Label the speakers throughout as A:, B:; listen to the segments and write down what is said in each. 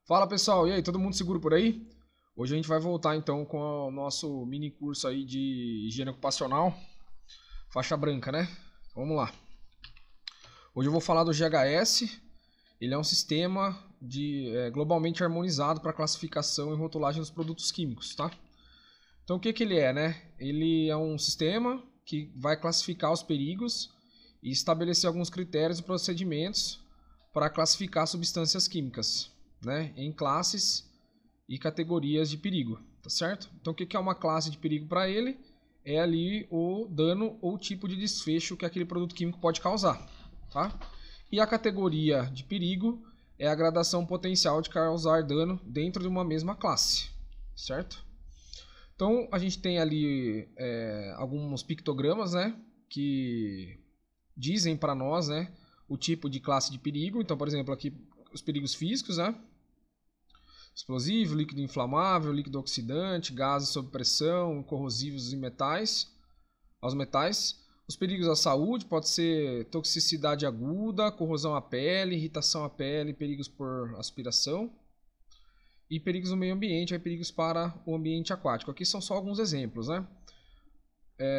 A: Fala pessoal, e aí, todo mundo seguro por aí? Hoje a gente vai voltar então com o nosso mini curso aí de higiene ocupacional, faixa branca, né? Vamos lá. Hoje eu vou falar do GHS. Ele é um sistema globalmente harmonizado para classificação e rotulagem dos produtos químicos, tá? Então o que ele é, né? Ele é um sistema que vai classificar os perigos e estabelecer alguns critérios e procedimentos para classificar substâncias químicas, né, em classes e categorias de perigo, tá certo? Então o que é uma classe de perigo para ele? É ali o dano ou tipo de desfecho que aquele produto químico pode causar, tá? E a categoria de perigo é a gradação potencial de causar dano dentro de uma mesma classe, certo? Então a gente tem ali alguns pictogramas, né, que dizem para nós, né, o tipo de classe de perigo. Então, por exemplo, aqui os perigos físicos, né? Explosivo, líquido inflamável, líquido oxidante, gases sob pressão, corrosivos e metais, aos metais. Os perigos à saúde pode ser toxicidade aguda, corrosão à pele, irritação à pele, perigos por aspiração. E perigos no meio ambiente, perigos para o ambiente aquático. Aqui são só alguns exemplos, né?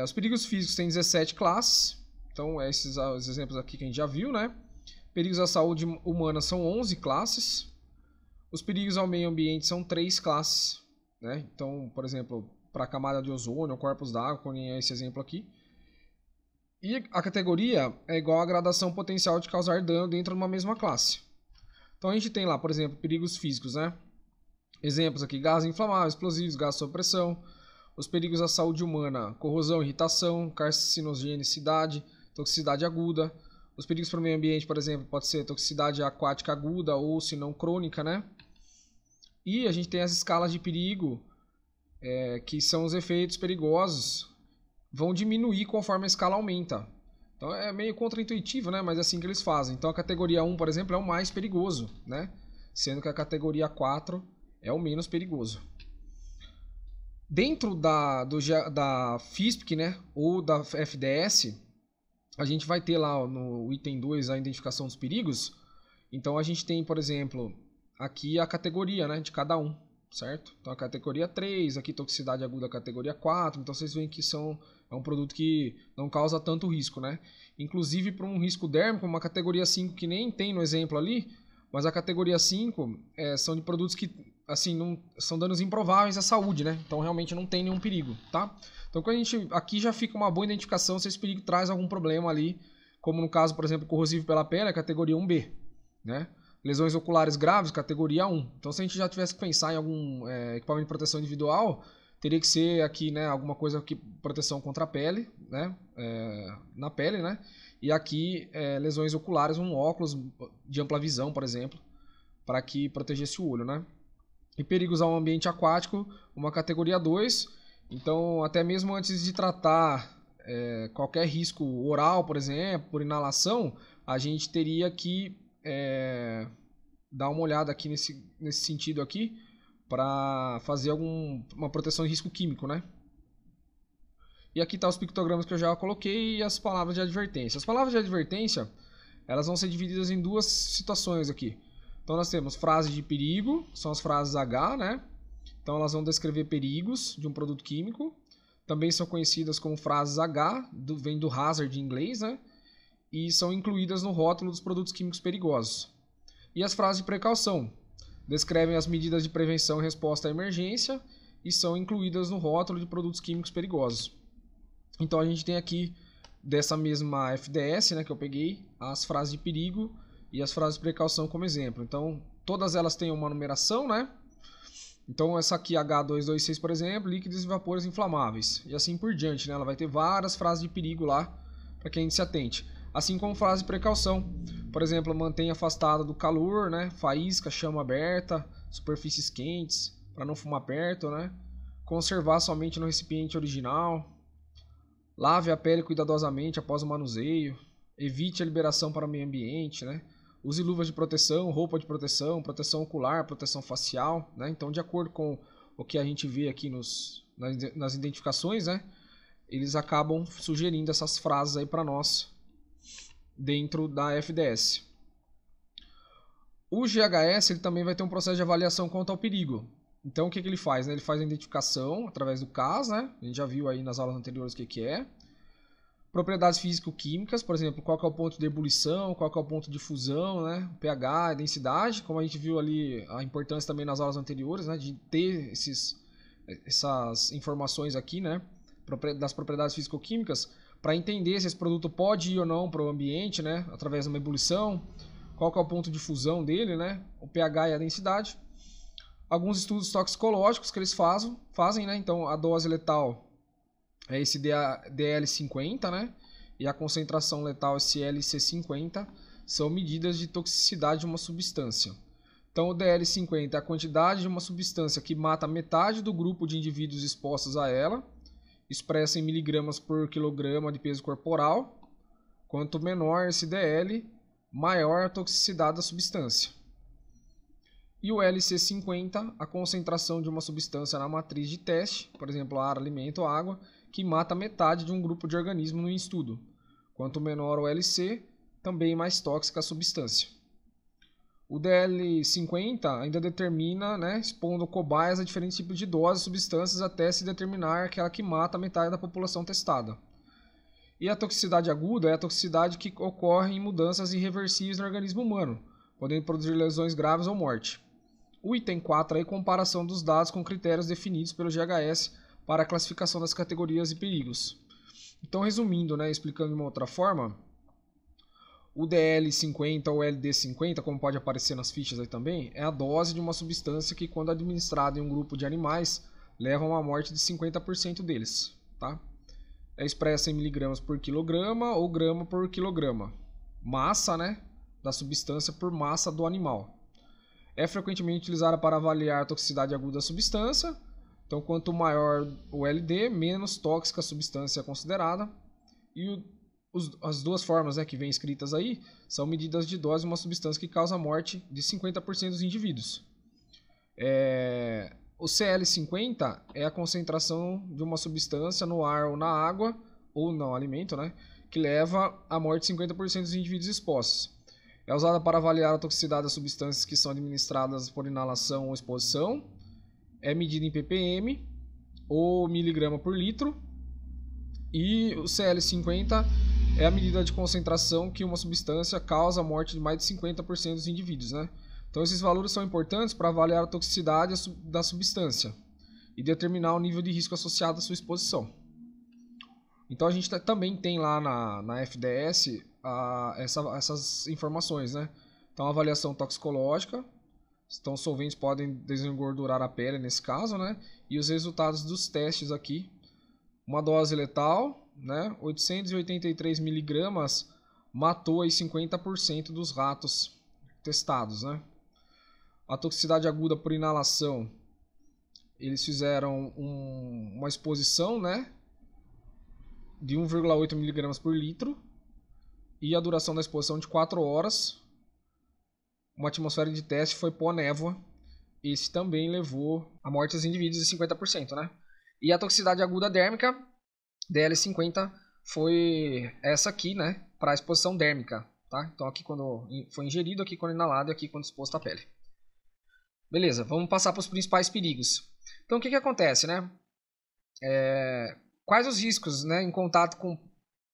A: Os perigos físicos têm 17 classes. Então, esses os exemplos aqui que a gente já viu, né? Perigos à saúde humana são 11 classes. Os perigos ao meio ambiente são 3 classes, né? Então, por exemplo, para a camada de ozônio, corpos d'água, como é esse exemplo aqui. E a categoria é igual à gradação potencial de causar dano dentro de uma mesma classe. Então, a gente tem lá, por exemplo, perigos físicos, né? Exemplos aqui: gases inflamáveis, explosivos, gás sob pressão. Os perigos à saúde humana: corrosão, irritação, carcinogenicidade, toxicidade aguda. Os perigos para o meio ambiente, por exemplo, pode ser toxicidade aquática aguda ou, se não, crônica, né? E a gente tem as escalas de perigo, que são os efeitos perigosos, vão diminuir conforme a escala aumenta. Então é meio contraintuitivo, né? Mas é assim que eles fazem. Então a categoria 1, por exemplo, é o mais perigoso, né? Sendo que a categoria 4 é o menos perigoso. Dentro da FISPIC, né, ou da FDS, a gente vai ter lá no item 2 a identificação dos perigos. Então a gente tem, por exemplo, aqui a categoria, né, de cada um, certo? Então a categoria 3, aqui toxicidade aguda categoria 4. Então vocês veem que é um produto que não causa tanto risco, né? Inclusive para um risco dérmico, uma categoria 5 que nem tem no exemplo ali, mas a categoria 5 são de produtos que assim, não, são danos improváveis à saúde, né? Então realmente não tem nenhum perigo, tá? Então quando a gente, aqui já fica uma boa identificação se esse perigo traz algum problema ali, como no caso, por exemplo, corrosivo pela pele, a categoria 1B, né? Lesões oculares graves, categoria 1. Então se a gente já tivesse que pensar em algum equipamento de proteção individual, teria que ser aqui, né, alguma coisa que proteção contra a pele, né? Na pele, né? E aqui lesões oculares, um óculos de ampla visão, por exemplo, para que protegesse o olho, né? E perigos ao ambiente aquático, uma categoria 2. Então, até mesmo antes de tratar qualquer risco oral, por exemplo, por inalação, a gente teria que dar uma olhada aqui nesse sentido aqui para fazer uma proteção de risco químico, né? E aqui tá os pictogramas que eu já coloquei e as palavras de advertência. As palavras de advertência, elas vão ser divididas em duas situações aqui. Então nós temos frases de perigo, são as frases H, né? Então elas vão descrever perigos de um produto químico. Também são conhecidas como frases H, vem do hazard em inglês, né? E são incluídas no rótulo dos produtos químicos perigosos. E as frases de precaução descrevem as medidas de prevenção e resposta à emergência e são incluídas no rótulo de produtos químicos perigosos. Então a gente tem aqui, dessa mesma FDS, né, que eu peguei, as frases de perigo e as frases de precaução como exemplo. Então todas elas têm uma numeração, né? Então essa aqui, H226, por exemplo, líquidos e vapores inflamáveis. E assim por diante, né? Ela vai ter várias frases de perigo lá para que a gente se atente. Assim como frase de precaução. Por exemplo, mantenha afastado do calor, né? Faísca, chama aberta, superfícies quentes, para não fumar perto, né? Conservar somente no recipiente original. Lave a pele cuidadosamente após o manuseio. Evite a liberação para o meio ambiente, né? Use luvas de proteção, roupa de proteção, proteção ocular, proteção facial, né? Então, de acordo com o que a gente vê aqui nas identificações, né? Eles acabam sugerindo essas frases aí para nós dentro da FDS. O GHS ele também vai ter um processo de avaliação quanto ao perigo. Então o que ele faz? Né? Ele faz a identificação através do CAS, né? A gente já viu aí nas aulas anteriores o que é. Propriedades físico-químicas, por exemplo, qual que é o ponto de ebulição, qual que é o ponto de fusão, né? O pH, a densidade, como a gente viu ali a importância também nas aulas anteriores, né? De ter essas informações aqui, né? Das propriedades físico-químicas, para entender se esse produto pode ir ou não para o ambiente, né? Através de uma ebulição, qual que é o ponto de fusão dele, né? O pH e a densidade. Alguns estudos toxicológicos que eles fazem, né? Então a dose letal é esse DL50, né? E a concentração letal, esse LC50, são medidas de toxicidade de uma substância. Então, o DL50 é a quantidade de uma substância que mata metade do grupo de indivíduos expostos a ela, expressa em miligramas por quilograma de peso corporal. Quanto menor esse DL, maior a toxicidade da substância. E o LC50, a concentração de uma substância na matriz de teste, por exemplo, ar, alimento ou água, que mata metade de um grupo de organismos no estudo. Quanto menor o LC, também mais tóxica a substância. O DL50 ainda determina, né, expondo cobaias a diferentes tipos de doses de substâncias até se determinar aquela que mata metade da população testada. E a toxicidade aguda é a toxicidade que ocorre em mudanças irreversíveis no organismo humano, podendo produzir lesões graves ou morte. O item 4 é a comparação dos dados com critérios definidos pelo GHS para a classificação das categorias e perigos. Então, resumindo, né, explicando de uma outra forma, o DL50 ou LD50, como pode aparecer nas fichas aí também, é a dose de uma substância que, quando administrada em um grupo de animais, leva a uma morte de 50% deles. Tá? É expressa em miligramas por quilograma ou grama por quilograma. Massa, né, da substância por massa do animal. É frequentemente utilizada para avaliar a toxicidade aguda da substância. Então, quanto maior o LD, menos tóxica a substância é considerada. E as duas formas, né, que vêm escritas aí são medidas de dose de uma substância que causa a morte de 50% dos indivíduos. O CL50 é a concentração de uma substância no ar ou na água, ou no alimento, né, que leva à morte de 50% dos indivíduos expostos. É usada para avaliar a toxicidade das substâncias que são administradas por inalação ou exposição. É medida em ppm ou miligrama por litro. E o CL50 é a medida de concentração que uma substância causa a morte de mais de 50% dos indivíduos, né? Então esses valores são importantes para avaliar a toxicidade da substância e determinar o nível de risco associado à sua exposição. Então a gente também tem lá na FDS essas informações, né? Então avaliação toxicológica, então solventes podem desengordurar a pele nesse caso, né? E os resultados dos testes aqui. Uma dose letal, né? 883 miligramas matou aí 50% dos ratos testados, né? A toxicidade aguda por inalação, eles fizeram uma exposição, né, de 1,8 miligramas por litro e a duração da exposição de 4 horas. Uma atmosfera de teste foi pó névoa. Esse também levou à morte dos indivíduos de 50%, né? E a toxicidade aguda dérmica, DL50, foi essa aqui, né, para a exposição dérmica, tá? Então aqui quando foi ingerido, aqui quando inalado e aqui quando exposto à pele. Beleza, vamos passar para os principais perigos. Então o que acontece, né? Quais os riscos, né, em contato com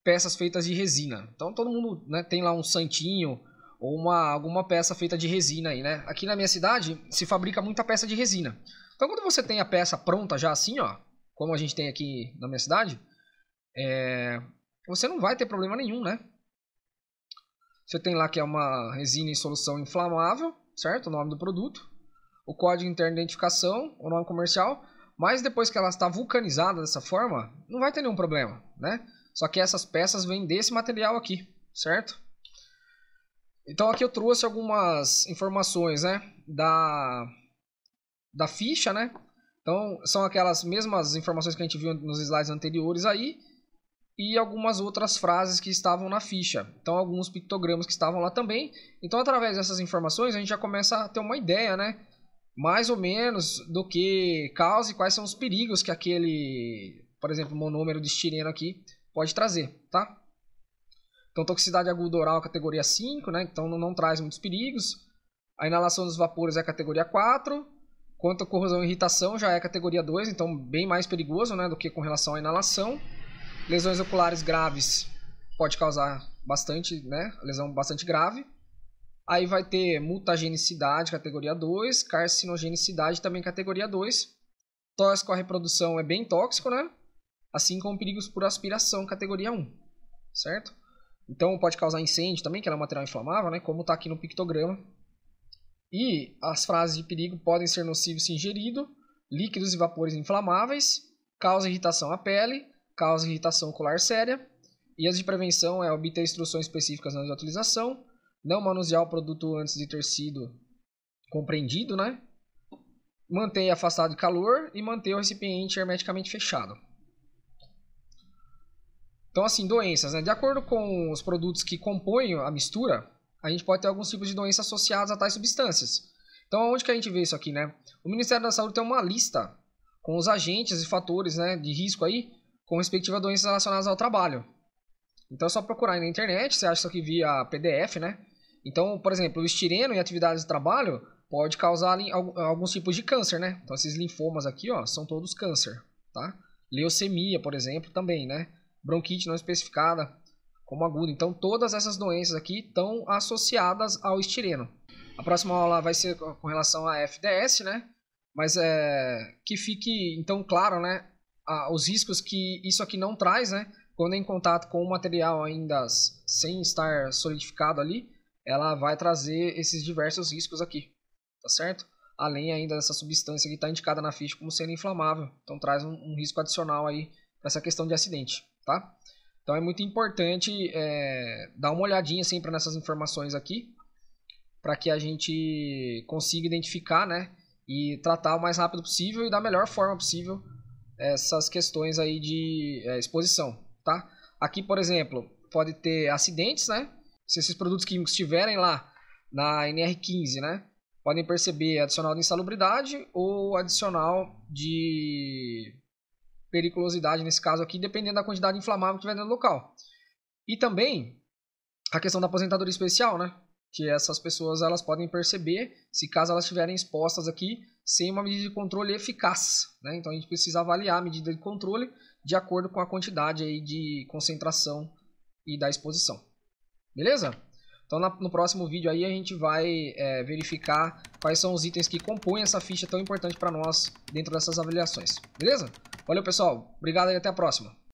A: peças feitas de resina? Então todo mundo, né, tem lá um santinho ou alguma peça feita de resina aí, né? Aqui na minha cidade se fabrica muita peça de resina. Então quando você tem a peça pronta já assim, ó, como a gente tem aqui na minha cidade, você não vai ter problema nenhum, né? Você tem lá que é uma resina em solução inflamável, certo? O nome do produto, o código interno de identificação, o nome comercial, mas depois que ela está vulcanizada dessa forma, não vai ter nenhum problema, né? Só que essas peças vêm desse material aqui, certo? Então aqui eu trouxe algumas informações, né, da ficha, né? Então são aquelas mesmas informações que a gente viu nos slides anteriores aí e algumas outras frases que estavam na ficha. Então alguns pictogramas que estavam lá também. Então através dessas informações a gente já começa a ter uma ideia, né, mais ou menos do que causa e quais são os perigos que aquele, por exemplo, monômero de estireno aqui pode trazer, tá? Então, toxicidade aguda oral categoria 5, né? Então não traz muitos perigos. A inalação dos vapores é a categoria 4. Quanto a corrosão e irritação já é a categoria 2, então bem mais perigoso, né, do que com relação à inalação. Lesões oculares graves pode causar bastante, né, lesão bastante grave. Aí vai ter mutagenicidade, categoria 2, carcinogenicidade também categoria 2. Tóxico à reprodução é bem tóxico, né? Assim como perigos por aspiração, categoria 1, certo? Então pode causar incêndio também, que é um material inflamável, né, como está aqui no pictograma. E as frases de perigo podem ser nocivos se ingerido, líquidos e vapores inflamáveis, causa irritação à pele, causa irritação ocular séria. E as de prevenção é obter instruções específicas antes da utilização, não manusear o produto antes de ter sido compreendido, né? Manter afastado de calor e manter o recipiente hermeticamente fechado. Então, assim, doenças, né? De acordo com os produtos que compõem a mistura, a gente pode ter alguns tipos de doenças associadas a tais substâncias. Então, onde que a gente vê isso aqui, né? O Ministério da Saúde tem uma lista com os agentes e fatores, né, de risco aí, com respectiva a doenças relacionadas ao trabalho. Então, é só procurar aí na internet, você acha isso aqui via PDF, né? Então, por exemplo, o estireno em atividades de trabalho pode causar alguns tipos de câncer, né? Então, esses linfomas aqui, ó, são todos câncer, tá? Leucemia, por exemplo, também, né? Bronquite não especificada como aguda. Então, todas essas doenças aqui estão associadas ao estireno. A próxima aula vai ser com relação à FDS, né? Mas que fique, então, claro, né? Os riscos que isso aqui não traz, né? Quando é em contato com o material ainda sem estar solidificado ali, ela vai trazer esses diversos riscos aqui, tá certo? Além ainda dessa substância que está indicada na ficha como sendo inflamável. Então, traz um risco adicional aí para essa questão de acidente, tá? Então é muito importante dar uma olhadinha sempre nessas informações aqui, para que a gente consiga identificar, né, e tratar o mais rápido possível e da melhor forma possível essas questões aí de exposição, tá? Aqui, por exemplo, pode ter acidentes, né? Se esses produtos químicos estiverem lá na NR15, né, podem perceber adicional de insalubridade ou adicional de periculosidade, nesse caso aqui, dependendo da quantidade inflamável que tiver dentro do local. E também a questão da aposentadoria especial, né? Que essas pessoas elas podem perceber se caso elas estiverem expostas aqui sem uma medida de controle eficaz, né? Então a gente precisa avaliar a medida de controle de acordo com a quantidade aí de concentração e da exposição. Beleza? Então no próximo vídeo aí a gente vai verificar quais são os itens que compõem essa ficha tão importante para nós dentro dessas avaliações. Beleza? Valeu, pessoal. Obrigado e até a próxima.